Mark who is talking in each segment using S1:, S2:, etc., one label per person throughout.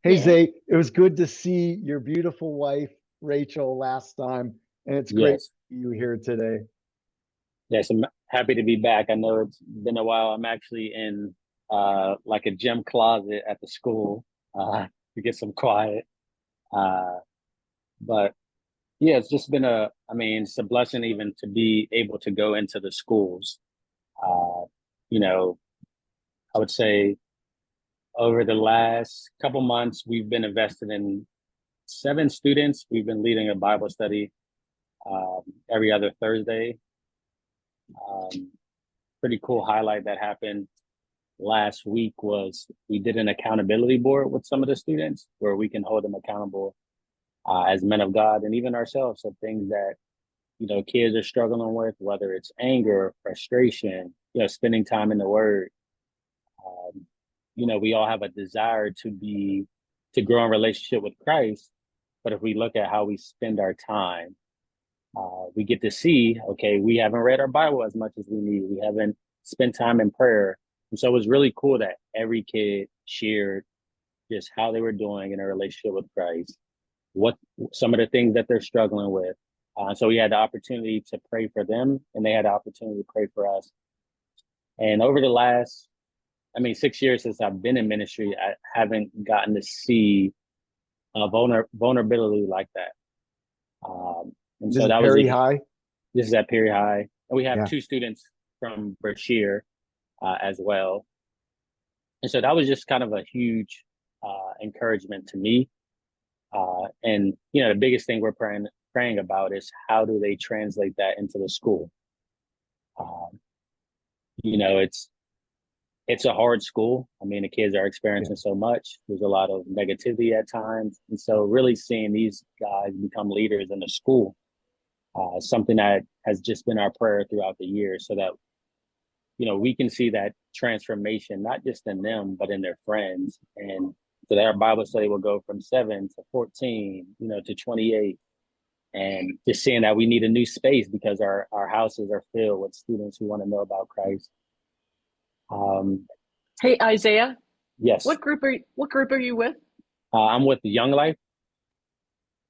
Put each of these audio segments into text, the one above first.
S1: Hey
S2: Yeah.
S1: Zay, it was good to see your beautiful wife, Rachel, last time, and it's great
S2: Yes.
S1: to see you here today.
S2: Yes. I'm happy to be back. I know it's been a while. I'm actually in like a gym closet at the school to get some quiet. Uh, but yeah, it's just been it's a blessing even to be able to go into the schools. Uh, you know, I would say over the last couple months, we've been invested in 7 students. We've been leading a Bible study um, every other Thursday. Um, Pretty cool highlight that happened last week was we did an accountability board with some of the students where we can hold them accountable as men of God and even ourselves. So things that, kids are struggling with, whether it's anger, frustration, spending time in the word. Um, we all have a desire to grow in relationship with Christ. But if we look at how we spend our time, we get to see, okay, we haven't read our Bible as much as we need. We haven't spent time in prayer. And so it was really cool that every kid shared just how they were doing in a relationship with Christ, what some of the things that they're struggling with. So we had the opportunity to pray for them, and they had the opportunity to pray for us. And over the last, 6 years since I've been in ministry, I haven't gotten to see a vulnerability like that. And
S1: This
S2: so
S1: is
S2: that was
S1: Perry High.
S2: this is at Perry High. And we have
S1: Yeah.
S2: 2 students from Brashear as well. And so that was just kind of a huge encouragement to me. And the biggest thing we're praying about is how do they translate that into the school? Um, it's a hard school. The kids are
S1: Yeah.
S2: experiencing so much. There's a lot of negativity at times, and so really seeing these guys become leaders in the school, something that has just been our prayer throughout the years, so that we can see that transformation, not just in them, but in their friends. And so that our Bible study will go from 7 to 14, to 28. And just seeing that we need a new space because our houses are filled with students who want to know about Christ. Um,
S3: Hey, Isaiah,
S2: yes,
S3: what group are you with?
S2: I'm with the Young Life.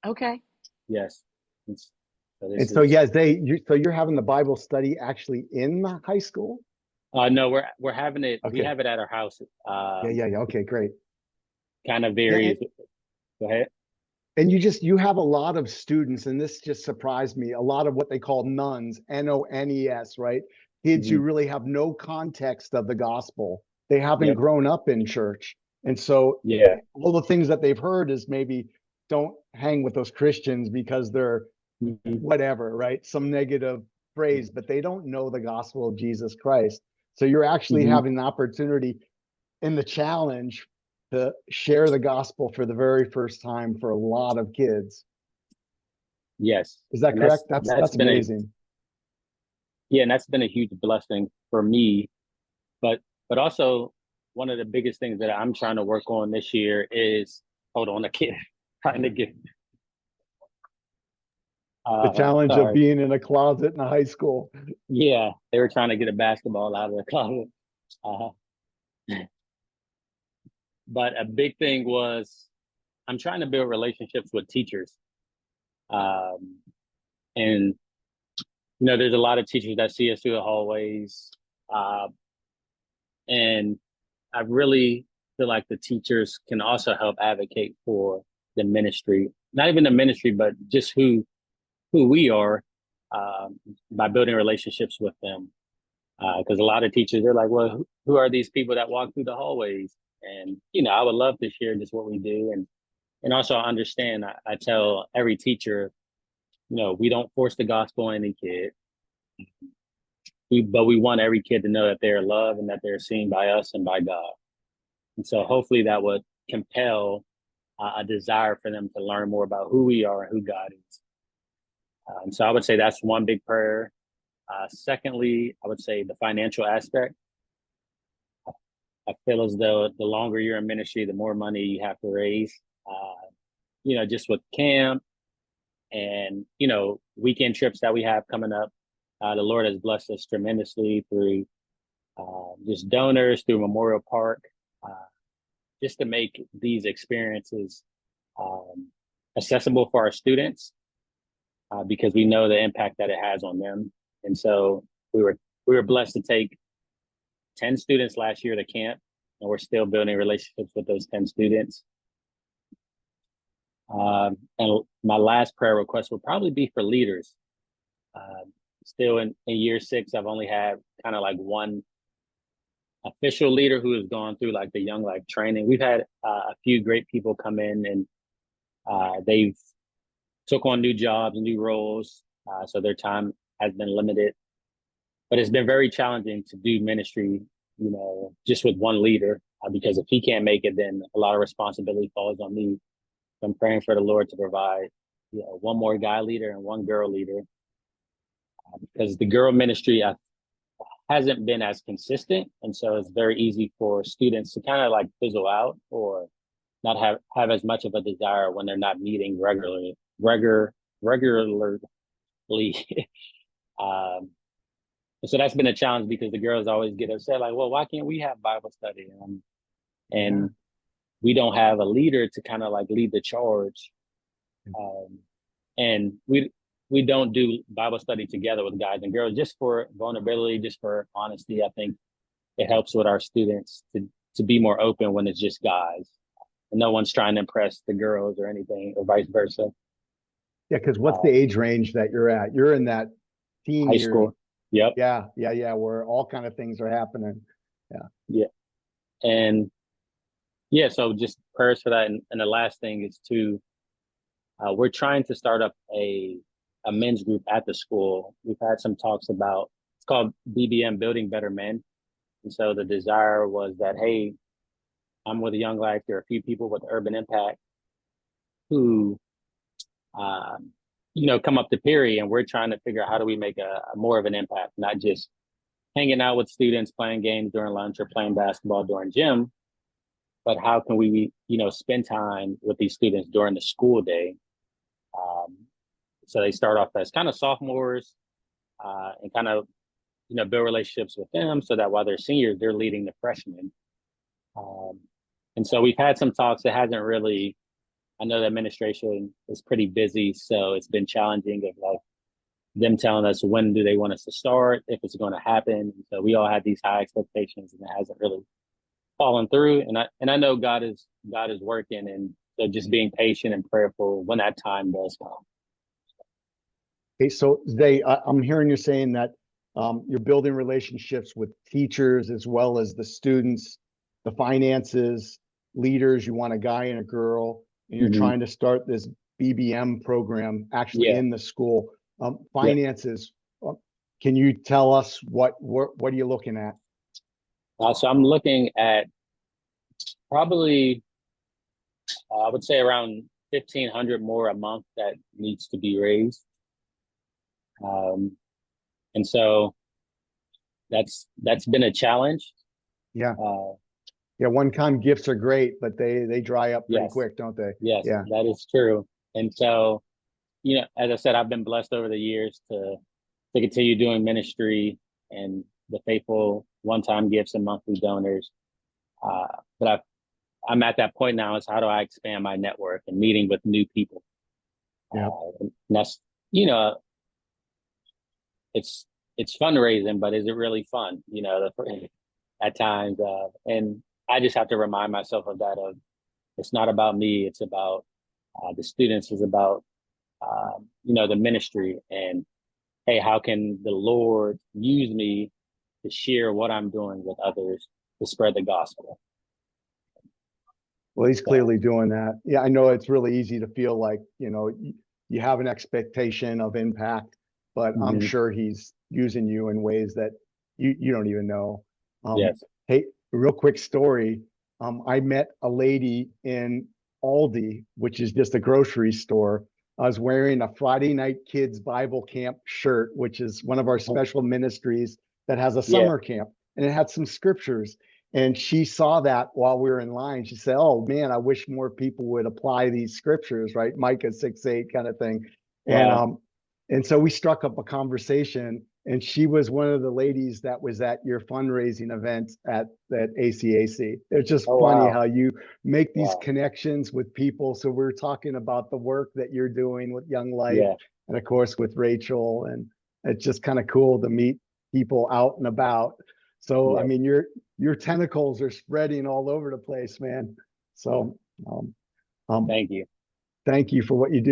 S3: Okay.
S2: Yes. So
S1: And
S2: this
S1: so,
S2: is
S1: yeah, so you're having the Bible study actually in the high school?
S2: no, we're having it. We
S1: Okay.
S2: have it at our house.
S1: Yeah, yeah, yeah. Okay, great.
S2: Kind of
S1: Yeah,
S2: varies. Go ahead.
S1: and you have a lot of students, and this just surprised me, a lot of what they call nuns, Nones, right? Kids who
S2: Hmm.
S1: really have no context of the gospel. They haven't
S2: Yep.
S1: grown up in church. And so
S2: Yeah.
S1: all the things that they've heard is maybe don't hang with those Christians because they're
S2: Hmm.
S1: whatever, right? Some negative phrase, but they don't know the gospel of Jesus Christ. So you're actually
S2: Hmm.
S1: having an opportunity in the challenge to share the gospel for the very first time for a lot of kids.
S2: Yes.
S1: Is that
S2: And
S1: correct?
S2: that's
S1: That's
S2: that's
S1: that's
S2: been a
S1: amazing.
S2: yeah, and that's been a huge blessing for me. But also one of the biggest things that I'm trying to work on this year is hold on, a kid trying to get
S1: The challenge of
S2: sorry.
S1: being in a closet in a high school.
S2: Yeah, they were trying to get a basketball out of the closet. Uh, but a big thing was I'm trying to build relationships with teachers. Um, and there's a lot of teachers that see us through the hallways. Uh, and I really feel like the teachers can also help advocate for the ministry, not even the ministry, but just who we are by building relationships with them. Because a lot of teachers, they're like, well, who are these people that walk through the hallways? And I would love to share just what we do, and also understand. I tell every teacher, we don't force the gospel on any kid. But we want every kid to know that they're loved and that they're seen by us and by God. And so hopefully that would compel a desire for them to learn more about who we are and who God is. And so I would say that's one big prayer. Secondly, I would say the financial aspect. I feel as though the longer you're in ministry, the more money you have to raise. Just with camp and weekend trips that we have coming up, the Lord has blessed us tremendously through just donors, through Memorial Park. Uh, just to make these experiences accessible for our students, because we know the impact that it has on them. And so we were blessed to take 10 students last year to camp, and we're still building relationships with those 10 students. And my last prayer request would probably be for leaders. Still in year 6, I've only had kind of like one official leader who has gone through like the Young Life training. We've had a few great people come in, and they've took on new jobs and new roles, so their time has been limited. But it's been very challenging to do ministry, just with one leader, because if he can't make it, then a lot of responsibility falls on me. So I'm praying for the Lord to provide, one more guy leader and one girl leader, because the girl ministry hasn't been as consistent, and so it's very easy for students to kind of like fizzle out or not have as much of a desire when they're not meeting regularly. And so that's been a challenge, because the girls always get upset, like, well, why can't we have Bible study? And we don't have a leader to kind of like lead the charge. And we don't do Bible study together with guys and girls, just for vulnerability, just for honesty. I think it helps with our students to be more open when it's just guys, and no one's trying to impress the girls or anything, or vice versa.
S1: Yeah, because what's the age range that you're at? You're in that teen
S2: High
S1: year.
S2: school. Yep.
S1: Yeah, where all kind of things are happening.
S2: Yeah. And so just prayers for that. And the last thing is we're trying to start up a men's group at the school. We've had some talks about, it's called BBM, Building Better Men. And so the desire was that, hey, I'm with Young Life. There are a few people with Urban Impact who, come up to Perry, and we're trying to figure out how do we make a more of an impact, not just hanging out with students, playing games during lunch or playing basketball during gym, but how can we, spend time with these students during the school day? So they start off as kind of sophomores, and kind of, build relationships with them, so that while they're seniors, they're leading the freshmen. And so we've had some talks. It hasn't really, I know the administration is pretty busy, so it's been challenging of like them telling us when do they want us to start, if it's going to happen. So we all had these high expectations, and it hasn't really fallen through. And I know God is working, and so just being patient and prayerful when that time does come.
S1: Okay, so I'm hearing you saying that you're building relationships with teachers as well as the students, the finances, leaders. You want a guy and a girl, and you're trying to start this BBM program actually in the school. Finances. Can you tell us what are you looking at?
S2: So I'm looking at probably, I would say around 1,500 more a month that needs to be raised. And so that's been a challenge.
S1: Yeah. One-time gifts are great, but they dry up pretty quick, don't they?
S2: Yes, that is true. And so, as I said, I've been blessed over the years to continue doing ministry and the faithful one-time gifts and monthly donors. But I'm at that point now, is how do I expand my network and meeting with new people? And that's, it's fundraising, but is it really fun? At times, and I just have to remind myself of that. It's not about me; it's about the students. It's about the ministry, and hey, how can the Lord use me to share what I'm doing with others to spread the gospel?
S1: Well, he's clearly doing that. Yeah, I know it's really easy to feel like, you have an expectation of impact, but I'm sure he's using you in ways that you don't even know.
S2: Yes.
S1: Hey, a real quick story. I met a lady in Aldi, which is just a grocery store. I was wearing a Friday Night Kids Bible Camp shirt, which is one of our special ministries that has a summer camp, and it had some scriptures. And she saw that while we were in line. She said, "Oh man, I wish more people would apply these scriptures," right? Micah 6:8 kind of thing.
S2: Wow.
S1: And so we struck up a conversation, and she was one of the ladies that was at your fundraising event at that ACAC. It's just
S2: Oh,
S1: funny
S2: wow.
S1: how you make these
S2: Wow.
S1: connections with people. So we're talking about the work that you're doing with Young Life,
S2: Yeah.
S1: and of course with Rachel, and it's just kind of cool to meet people out and about. So I
S2: Yes.
S1: mean, your tentacles are spreading all over the place, man. So um,
S2: Thank you.
S1: thank you for what you do.